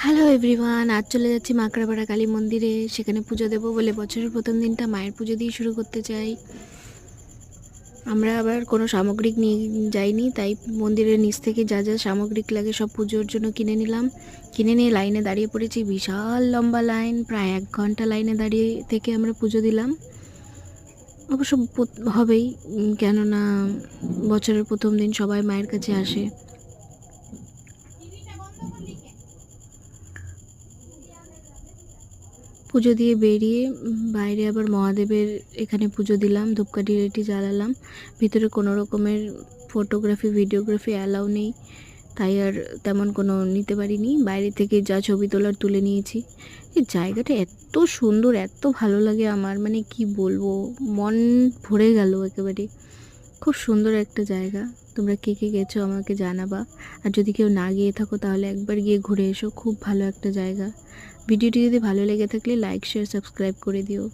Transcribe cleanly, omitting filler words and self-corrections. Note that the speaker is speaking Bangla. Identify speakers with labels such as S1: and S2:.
S1: হ্যালো এভরিওয়ান, আজ চলে যাচ্ছি মাকড়াপাড়া কালী মন্দিরে। সেখানে পুজো দেবো বলে বছরের প্রথম দিনটা মায়ের পুজো দিয়ে শুরু করতে চাই। আমরা আবার কোনো সামগ্রিক নিয়ে যাইনি, তাই মন্দিরের নিচ থেকে যা যা সামগ্রিক লাগে সব পুজোর জন্য কিনে নিলাম। কিনে নিয়ে লাইনে দাঁড়িয়ে পড়েছি, বিশাল লম্বা লাইন, প্রায় 1 ঘন্টা লাইনে দাঁড়িয়ে থেকে আমরা পুজো দিলাম। অবশ্য হবেই, কেননা বছরের প্রথম দিন সবাই মায়ের কাছে আসে। পুজো দিয়ে বেরিয়ে বাইরে আবার মহাদেবের এখানে পুজো দিলাম, ধূপকাঠি রেটি জ্বালালাম। ভিতরে কোনো রকমের ফটোগ্রাফি ভিডিওগ্রাফি অ্যালাউ নেই, তাই আর তেমন কোনো নিতে পারিনি। বাইরে থেকে যা ছবি তোলার তুলে নিয়েছি। এই জায়গাটা এত সুন্দর, এত ভালো লাগে আমার, মানে কি বলবো, মন ভরে গেল একেবারে। খুব সুন্দর একটা জায়গা। তোমরা কে কে গেছো আমাকে জানাবা। আর যদি কেউ না গিয়ে থাকো তাহলে একবার গিয়ে ঘুরে এসো, খুব ভালো একটা জায়গা। ভিডিওটি যদি ভালো লেগে থাকলে লাইক শেয়ার সাবস্ক্রাইব করে দিও।